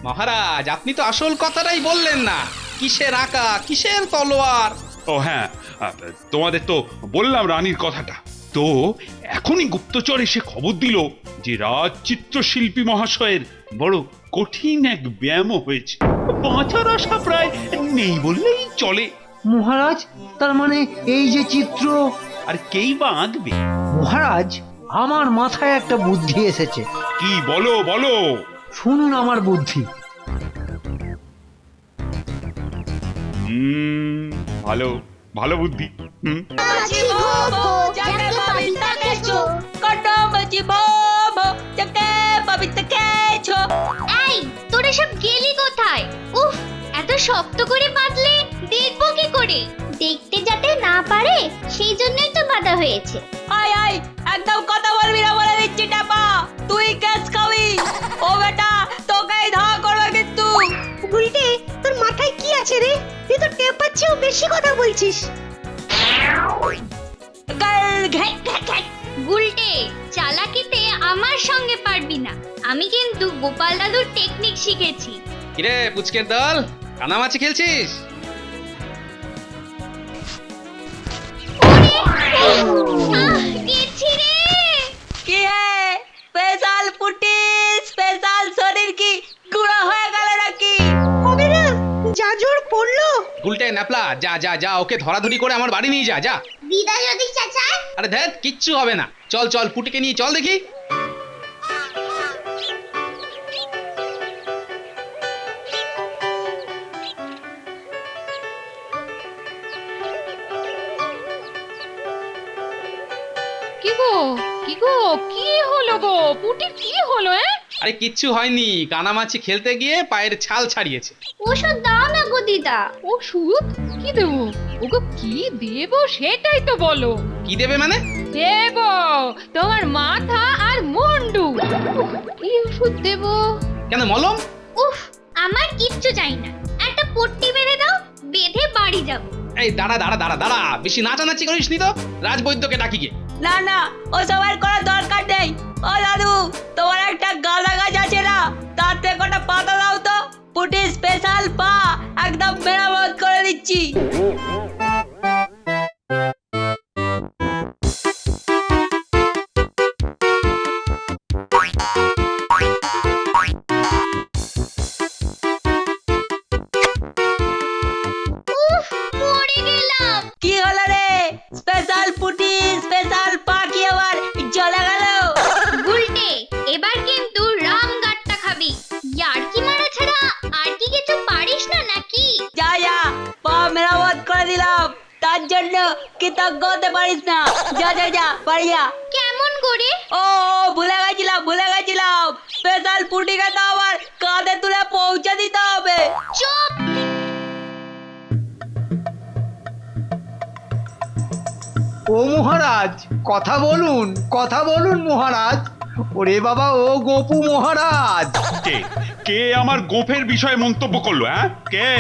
মহারাজ, আপনি তো আসল কথাটাই বললেন না। কিসের আঁকা, কিসের তলোয়ার? ও হ্যাঁ, তোমাদের তো বললাম রানীর কথাটা। তো এখনই গুপ্তচর এসে খবর দিল যে রাজ চিত্রশিল্পী মহাশয়ের বড় কঠিন এক ব্যায়াম হয়েছে। বাঁচার আশা প্রায় নেই বললেই চলে। মহারাজ, তার মানে এই যে চিত্র। আর কেই বা আঁকবে? মহারাজ, আমার মাথায় একটা বুদ্ধি এসেছে। কি বলো বলো। শুনুন আমার বুদ্ধি। ভালো ভালো বুদ্ধি। এই, তোরা সব গেলি কোথায়? উফ, এত শক্ত করে বাঁধলে দেখবো কি করে? দেখতে যাতে না পারে সেই জন্যই তো বাঁধা হয়েছে। আয় আয়, একদম কথা বলবি না বলে দিচ্ছি টাপা। তুই ক্যাচ খাবি। ও বেটা, তোকেই ধরা করবে কিন্তু। উল্টে তোর মাথায় কি আছে রে? তুই তো টেপার চেয়েও বেশি কথা বলছিস। গুলটে, চালাকিতে আমার সঙ্গে পারবি না। আমি কিন্তু গোপাল দাদুর টেকনিক শিখেছি। কিরে পুচকের দল, কানামাছি খেলছিস? গেছি রে। কি হে, স্পেশাল পুটি, স্পেশাল শরীর কি গুঁড়ো হয়ে গেল নাকি? হবে না, যা জোর পড়লো। উল্টে ন্যাপলা, যা যা যা, ওকে ধরাধরি করে আমার বাড়ি নিয়ে যা যা। দিদা যদি চাচায়। আরে ধ্যাত, কিচ্ছু হবে না। চল চল, পুটিকে নিয়ে চল দেখি। কি গো, কি গো, কি হলো গো? পুটির কি হলো? আরে কিচ্ছু হয়নি, কানামাছি খেলতে গিয়ে পায়ের ছাল ছাড়িয়েছে। ওষুধ দাও না গো দিদা। ওষুধ? কি দেবো ওগো? কি দেবো সেটাই তো বলো। কি দেবে মানে? দেবো তোমার মাথা আর মুন্ডু। কি ওষুধ দেবো? কেন, মলম? উফ, আমার কিচ্ছু চাই না। একটা পট্টি বেঁধে দাও, বেঁধে বাড়ি যাব। এই দাঁড়া দাঁড়া দাঁড়া দাঁড়া, বেশি নাচানাচি করিস নি তো। রাজবৈদ্যকে ডাকি গিয়ে। না না, ও সবার করার দরকার নেই। ও দাদু, তোমার একটা গাঁদা গাছ আছে না, তাতে কটা পাতা দাও তো। পুটি স্পেশাল পা একদম মেরামত করে দিচ্ছি। উফ, মরে গেলাম। কি হলো রে? স্পেশাল পুটি স্পেশাল পা কি আবার জ্বলে গেল? গুলটে, এবার কিন্তু রামগাট্টা খাবি। ইয়ার্কি মারা ছাড়া আর কি কিছু পারিস না নাকি? যা যা, পা মেরামত করে দিলাম, তার জন্য কৃতজ্ঞ হতে পারিস না। যা যা যা, বাড়ি যা। কেমন করে? ও ভুলে গেছিলাম। স্পেশাল পুটিকে তো আবার কাঁধে তুলে পৌঁছে দিতে হবে। চুপ। ও মহারাজ, কথা বলুন, কথা বলুন মহারাজ। ওরে বাবা, ও গোপু মহারাজ। কে কে আমার গোফের বিষয়ে মন্তব্য করলো? কে?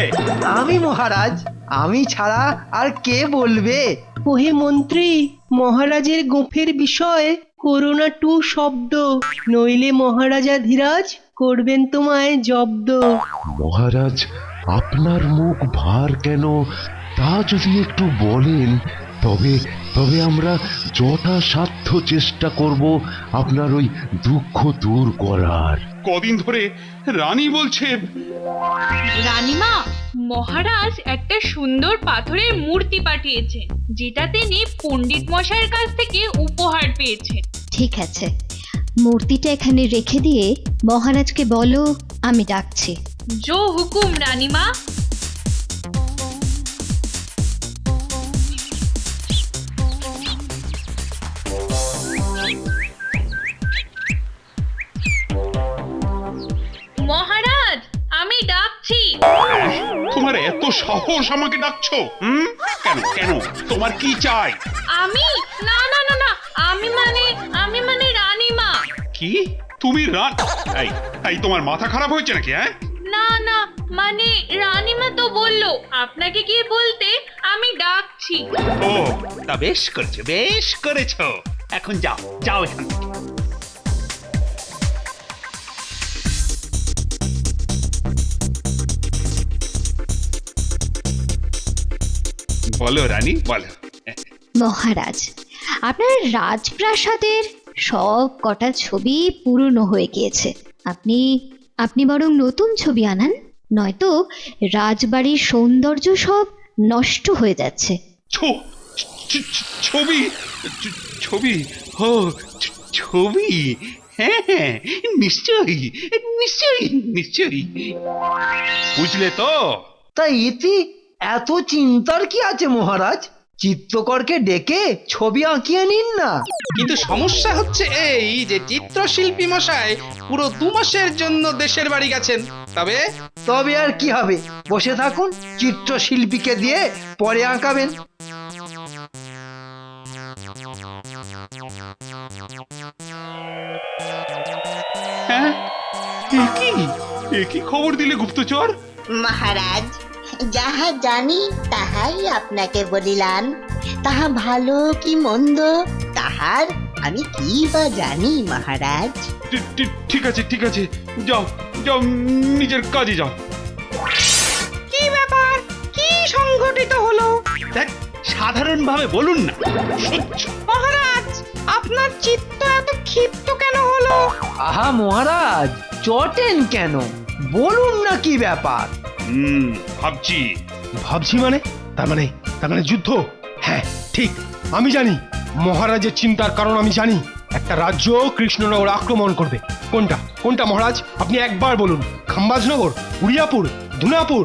আমি মহারাজ, আমি ছাড়া আর কে বলবে? ওহে মন্ত্রী, মহারাজের গোফের বিষয়ে করোনা টু শব্দ, নইলে মহারাজা ধীরাজ করবেন তোমায় জব্দ। মহারাজ, আপনার মুখ ভার কেন তা যদি একটু বলেন, তবে তবে আমরা যথাসাধ্য চেষ্টা করব আপনার ওই দুঃখ দূর করার। কদিন ধরে রানী বলছে। রানীমা, মহারাজ একটা সুন্দর পাথরের মূর্তি পাঠিয়েছেন, যেটা তিনি পণ্ডিত মশাইয়ের কাছ থেকে উপহার পেয়েছেন। ঠিক আছে, মূর্তিটা এখানে রেখে দিয়ে মহারাজকে বলো আমি ডাকছি। জো হুকুম রানীমা। মহারাজ, আমি ডাকছি। তোমার এত সাহস আমাকে ডাকছো? কেন কেন, তোমার কি চাই? আমি না না না না, আমি মানে রানীমা। কি? তুমি এই তোমার মাথা খারাপ হয়েছে নাকি? না না, মানে রানীমা তো বললো আপনাকে গিয়ে বলতে, আমি ডাকছি। ও, তা বেশ করেছো। এখন যাও যাও এখান থেকে। বলো রানী বলো। মহারাজ, আপনার রাজপ্রাসাদের সব কটা ছবি পুরনো হয়ে গিয়েছে। আপনি আপনি বরং নতুন ছবি আনান, নয়তো রাজবাড়ির সৌন্দর্য সব নষ্ট হয়ে যাচ্ছে। ছবি ছবি ও ছবি, হ্যাঁ হ্যাঁ, নিশ্চয়ই নিশ্চয়ই নিশ্চয়ই, বুঝলে তো? তা এতে এত চিন্তার কি আছে মহারাজ? চিত্রকরকে ডেকে ছবি আঁকিয়ে নিন না। কিন্তু সমস্যা হচ্ছে এই যে চিত্রশিল্পী মশাই পুরো 2 মাসের জন্য দেশের বাড়ি গেছেন। তবে তবে আর কি হবে, বসে থাকুন, চিত্রশিল্পীকে দিয়ে পরে আঁকাবেন। হ্যাঁ, একই খবর দিলে গুপ্তচর। মহারাজ, যাহা জানি তাহাই আপনাকে বলিলাম। তাহা ভালো কি মন্দ তাহার আমি কি বা জানি মহারাজ। ঠিক আছে ঠিক আছে, যাও যাও, নিজের কাজে যাও। কি ব্যাপার? কি সংঘটিত হলো? দেখ, সাধারণভাবে বলুন না। সহ্য। মহারাজ, আপনার চিত্ত এত ক্ষিপ্ত কেন হলো? আহা মহারাজ, চটেন কেন? বলুন না কি ব্যাপার। ভাবছি। ভাবছি মানে? তার মানে যুদ্ধ? হ্যাঁ ঠিক, আমি জানি মহারাজের চিন্তার কারণ আমি জানি। একটা রাজ্য কৃষ্ণনগর আক্রমণ করবে। কোনটা কোনটা মহারাজ, আপনি একবার বলুন। খাম্বাজনগর, উড়িয়াপুর, ধুনাপুর?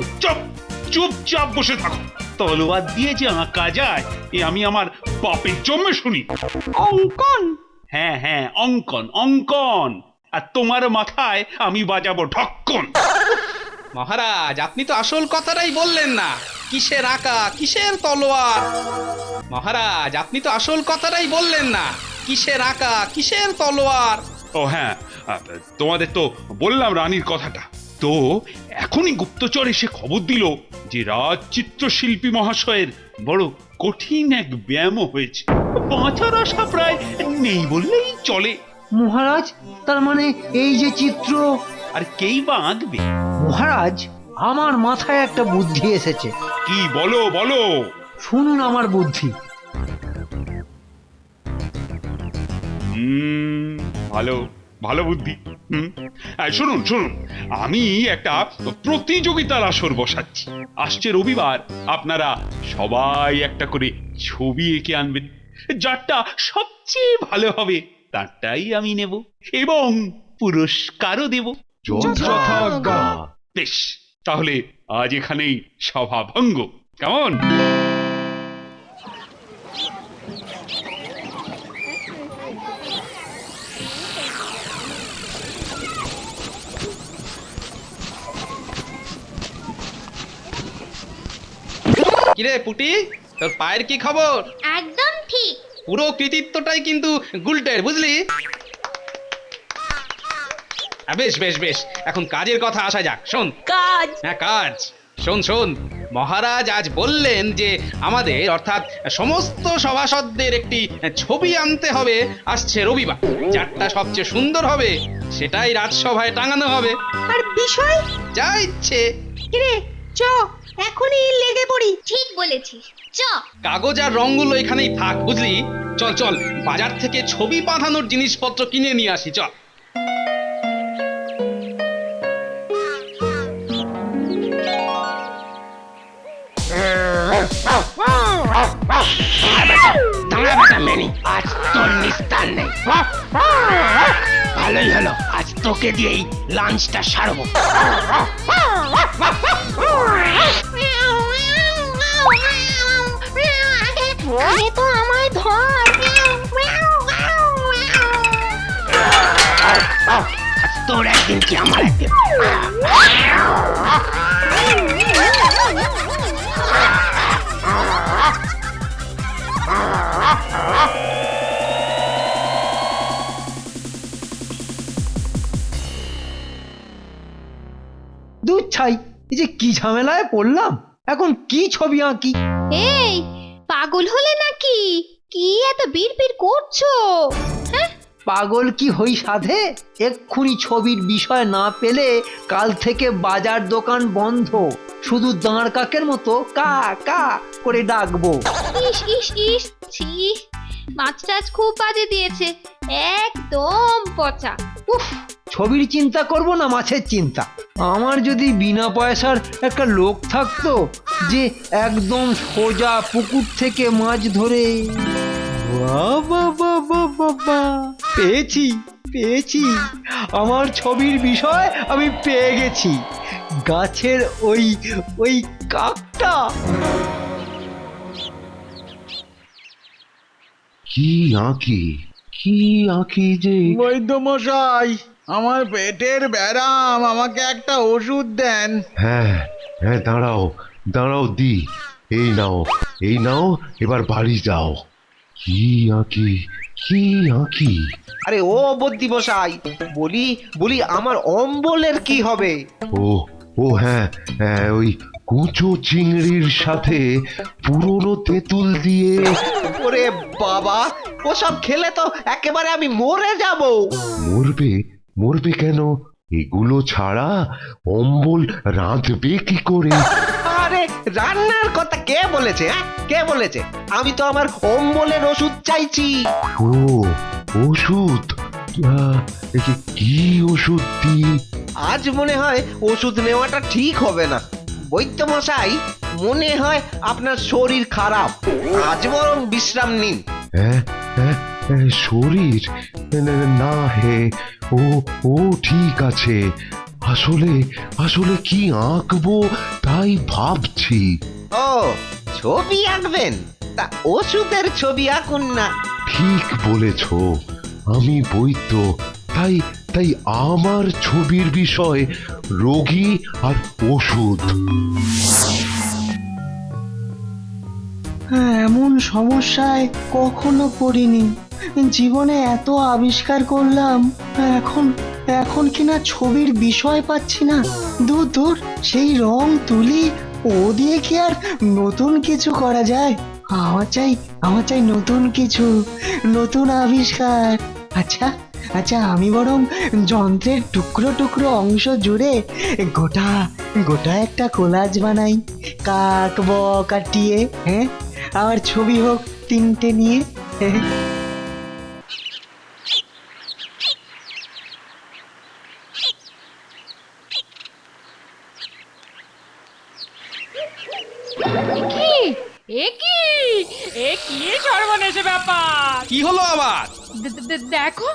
চুপচাপ বসে থাকো। তলোয়ার দিয়ে যে আঁকা যায় এ আমি আমার বাপের জন্মে শুনি। অঙ্কন? হ্যাঁ হ্যাঁ, অঙ্কন অঙ্কন। আর তোমার মাথায় আমি বাজাবো ঢক্কন। মহারাজ, আপনি তো আসল কথাটাই বললেন না। কিসের আঁকা, কিসের তলোয়ার? মহারাজ, আপনি তো আসল কথাটাই বললেন না। কিসের আঁকা, কিসের তলোয়ার? ও হ্যাঁ, তোমাদের তো বললাম রানীর কথাটা। তো এখনই গুপ্তচর এসে খবর দিল যে রাজ চিত্রশিল্পী মহাশয়ের বড় কঠিন এক ব্যায়াম হয়েছে। বাঁচার আশা প্রায় নেই বললেই চলে। মহারাজ, তার মানে এই যে চিত্র, আর কেই বা আঁকবে? মহারাজ, আমার মাথায় একটা বুদ্ধি এসেছে। কি বলো বলো? শুনুন আমার বুদ্ধি। ভালো ভালো বুদ্ধি। শুনুন শুনুন, আমি একটা প্রতিযোগিতার আসর বসাচ্ছি। আসছে রবিবার আপনারা সবাই একটা করে ছবি এঁকে আনবেন। যারটা সবচেয়ে ভালো হবে তারটাই আমি নেব এবং পুরস্কারও দেব। যথাজ্ঞা। বেশ, তাহলে আজ এখানেই সভা ভঙ্গ, কেমন? কিরে পুটি, তোর পায়ের কি খবর? একদম ঠিক। পুরো কৃতিত্বটাই কিন্তু গুলটের, বুঝলি? বেশ বেশ বেশ, এখন কাজের কথা আসা যাক। শোন। কাজ? হ্যাঁ কাজ। শোন শোন, মহারাজ আজ বললেন যে আমাদের অর্থাৎ সমস্ত সভাসদদের একটি ছবি আনতে হবে আসছে রবিবার। যারটা সবচেয়ে সুন্দর হবে সেটাই রাজসভায় টাঙানো হবে। আর বিষয়? যা ইচ্ছে। কিরে, চ এখনই লেগে পড়ি। ঠিক বলেছিস, চ। কাগজ আর রঙগুলো এখানেই থাক, বুঝলি? চল চল, বাজার থেকে ছবি বাঁধানোর জিনিসপত্র কিনে নিয়ে আসি, চল। আজ তোর নিস্তার নেই। ভালোই হলো, আজ তোকে দিয়েই লাঞ্চটা সারবো। আরে তো আমায় ধর। তোর একদিন কি আমার একদিন। দুধ ছাই, এই যে কি ঝামেলায় পড়লাম। এখন কি ছবি আঁকি? এই, পাগল হলে নাকি? কি এত বিড়বিড় করছো? হ্যাঁ, পাগল কি হই সাধে? এক্ষুনি ছবির বিষয় না পেলে কাল থেকে বাজার দোকান বন্ধ। শুধু দাঁড় কাকের মতো কা কা করে ডাকবো। ইস ইস ইস ছি, মাছটা আজ খুব বাজে দিয়েছে, একদম পচা। উফ, ছবির চিন্তা করব না মাছের চিন্তা। আমার যদি বিনা পয়সার একটা লোক থাকতো যে একদম সোজা পুকুর থেকে মাছ ধরে। বাবা বাবা বাবা, পেয়েছি পেয়েছি, আমার ছবির বিষয় আমি পেয়ে গেছি। গাছের ওই ওই কাকটা। কি আঁকি, কি আঁকি যে। বৈদ্য মশাই, আমার পেটের ব্যারাম, আমাকে একটা ওষুধ দেন। হ্যাঁ হ্যাঁ, দাঁড়াও দাঁড়াও দি, এই নাও এই নাও, এবার বাড়ি যাও। কি আঁকি, কি আঁকি। আরে ও বদ্যি মশাই, বলি বলি আমার অম্বলের কি হবে? ও ও হ্যাঁ হ্যাঁ, ওই কুচো চিংড়ির সাথে পুরনো তেঁতুল দিয়ে। ওরে বাবা, ওসব খেলে তো একেবারে আমি মরে যাব। মরবে? মরবে কেন? এগুলো ছাড়া অম্বল রাঁধবে কি করে? আরে রান্নার কথা কে বলেছে? হ্যাঁ, কে বলেছে? আমি তো আমার অম্বলের ওষুধ চাইছি। ও ওষুধ, একে কি ওষুধ দিই? আজ মনে হয় ওষুধ নেওয়াটা ঠিক হবে না। বৈদ্য মশাই, মনে হয় আপনার শরীর খারাপ, আজ বরং বিশ্রাম নিন। হ্যাঁ হ্যাঁ, শরীর না হে, ও ও ঠিক আছে। আসলে আসলে কি আঁকবো তাই ভাবছি। ও, ছবি আঁকবেন? তা ওষুধের ছবি আঁকুন না। ঠিক বলেছ, আমি বৈদ্য, তাই তাই আমার ছবির বিষয় রোগী আর ওষুধ। এমন সমস্যায় কখনো পড়িনি, জীবনে এত আবিষ্কার করলাম, এখন এখন কিনা ছবির বিষয় পাচ্ছি না। দূর দূর, সেই রং তুলি, ও দিয়ে কি আর নতুন কিছু করা যায়? আমার চাই নতুন কিছু, নতুন আবিষ্কার। আচ্ছা আচ্ছা, আমি বরং যন্ত্রের টুকরো টুকরো অংশ জুড়ে গোটা গোটা একটা কোলাজ বানাই। কাক বক আর টিয়ে, হ্যাঁ, আমার ছবি হোক তিনটে নিয়ে। কি এ কি এ কি সর্বনেশে ব্যাপার! কি হলো আবার? দেখো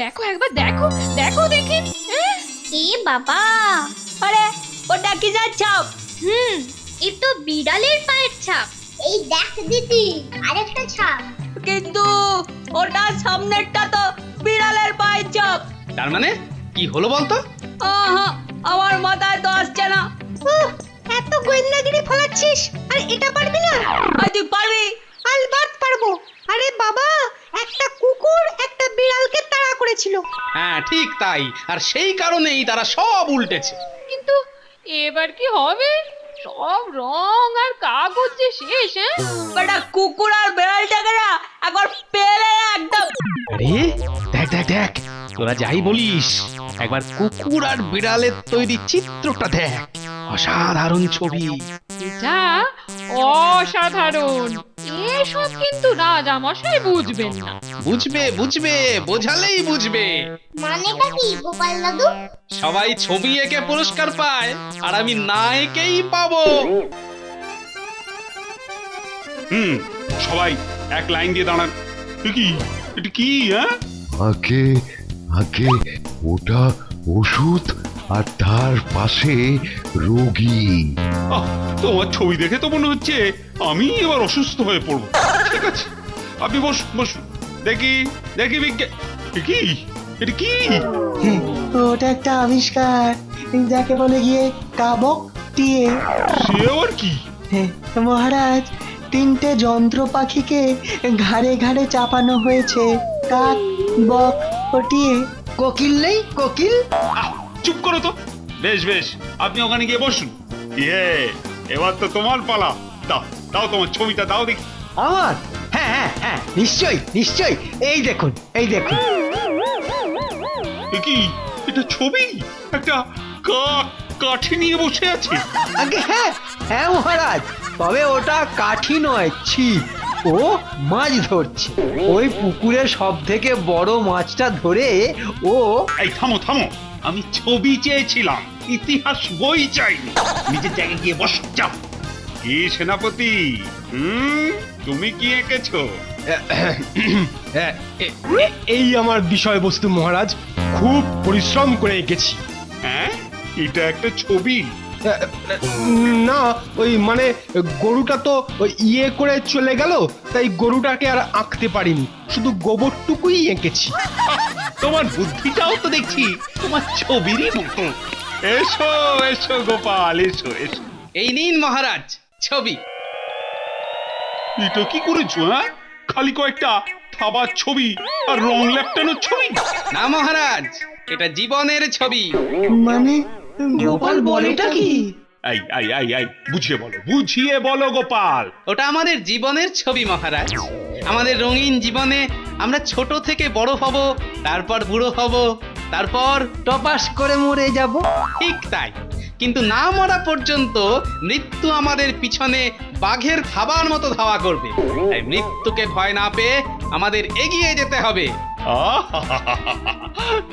দেখো, একবার দেখো দেখো দেখি। এ বাবা, আরে ওটা কি যার ছাপ? এ তো বিড়ালের পায়ের ছাপ। এই দেখ দিদি, আরেকটা ছাপ। কিন্তু ওটার সামনেরটা তো বিড়ালের পায়ের ছাপ। তার মানে কি হলো বলতো? আহা, আমার মাথায় তো আসছে না। এত গোয়েন্দাগিরি ফলাচ্ছিস, আর এটা পারবি না? তুই পারবি? আলবাত পারবো। আরে বাবা, একটা কুকুর একটা বিড়ালকে তাড়া করেছিল। হ্যাঁ ঠিক তাই, আর সেই কারণেই তারা সব উল্টেছে। কিন্তু এবার কি হবে? সব রং আর কাগজ যে শেষ। বেটা, কুকুর আর বেড়ালটাকে না একবার পেলে একদম। আরে দেখ দেখ দেখ, তোরা যাই বলিস, একবার কুকুর আর বিড়ালের তৈরি চিত্রটা দেখ। অসাধারণ ছবি। এটা অসাধারণ। এসব কিন্তু রাজামশাই বুঝবেন না। বুঝবে বুঝবে, বোঝালেই বুঝবে। মানেটা কি গোপাল দাদু? সবাই ছবি এঁকে পুরস্কার পায়, আর আমি না এঁকেই পাবো। সবাই এক লাইন দিয়ে দাঁড়ান। কি এটা কি? হ্যাঁ, আগে আগে ওটা ওষুধ, আর তার পাশে রোগী। তোমার ছবি দেখে তো মনে হচ্ছে আমি এবার অসুস্থ হয়ে পড়বো। ঠিক আছে, আপনি বসুন বসুন, দেখি দেখি বিজ্ঞান। কি এটা কি? ওটা একটা আবিষ্কার, যাকে বলে গিয়ে কাবক টিয়ে। সে আবার কি? মহারাজ, তিনটে যন্ত্র পাখিকে ঘাড়ে ঘাড়ে চাপানো হয়েছে। কাক বক ও টিয়ে। কোকিল নেই? কোকিল? চুপ করো তো। বেশ বেশ, আপনি ওখানে গিয়ে বসুন। ইয়ে, এবার তো তোমার পালা। দাও দাও, তোমার ছবিটা দাও দেখি। আমার? হ্যাঁ হ্যাঁ হ্যাঁ, নিশ্চয়ই নিশ্চয়ই। এই দেখুন এই দেখুন। কি এটা? ছবি একটা কাক কাঠি নিয়ে বসে আছে? আগে হ্যাঁ হ্যাঁ মহারাজ, তবে ওটা কাঠি নয়, ছিপ। ও মাছ ধরছে। ওই পুকুরের সব থেকে বড় মাছটা ধরে ও। এই থামো থামো, আমি ছবি চেয়েছিলাম, ইতিহাস বই চাইনি। নিজের জায়গায় গিয়ে বস, যাও। কি সেনাপতি, তুমি কি এঁকেছো? এই আমার বিষয়বস্তু মহারাজ, খুব পরিশ্রম করে এঁকেছি। হ্যাঁ, এটা একটা ছবি? না, ওই মানে গরুটা তো ওই ইয়ে করে চলে গেল, তাই গরুটাকে আর আঁকতে পারিনি, শুধু গোবরটুকুই এঁকেছি। তোমার বুদ্ধিটাও তো দেখছি তোমার ছবিরই মতো। এসো এসো গোপাল, এসো এসো। এই নিন মহারাজ ছবি। এটা কি করেছো? হ্যাঁ, খালি কয়েকটা থাবার ছবি আর রং ল্যাপটানোর ছবি? না মহারাজ, এটা জীবনের ছবি। মানে গোপাল বলেটা কি? এই এই এই এই, বুঝিয়ে বলো, বুঝিয়ে বলো গোপাল। ওটা আমাদের জীবনের ছবি মহারাজ। আমাদের রঙিন জীবনে আমরা ছোট থেকে বড় হব, তারপর বুড়ো হব, তারপর টপাস করে মরে যাব। ঠিক তাই। কিন্তু না মরা পর্যন্ত মৃত্যু আমাদের পিছনে বাঘের খাবার মতো ধাওয়া করবে। তাই মৃত্যুকে ভয় না পেয়ে আমাদের এগিয়ে যেতে হবে।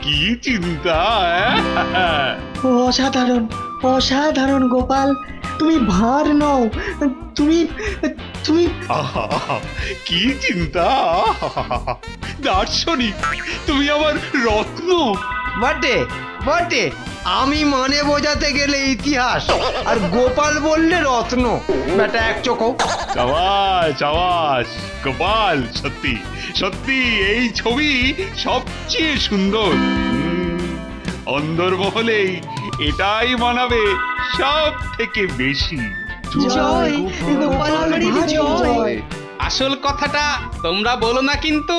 কি চিন্তা! অসাধারণ অসাধারণ গোপাল, তুমি ভাঁড় নও, তুমি তুমি কি চিন্তা! দার্শনিক, তুমি আমার রত্ন। বটে বটে, আমি মানে বোঝাতে গেলে ইতিহাস, আর গোপাল বললে রত্ন। বেটা এক চোখ। চাওয়াস চাওয়াস গোপাল, সত্যি সত্যি এই ছবি সবচেয়ে সুন্দর। অন্দরমহলেই এটাই মানাবে সব থেকে বেশি। জয় গোপাল, জয়। আসল কথাটা তোমরা বলো না কিন্তু।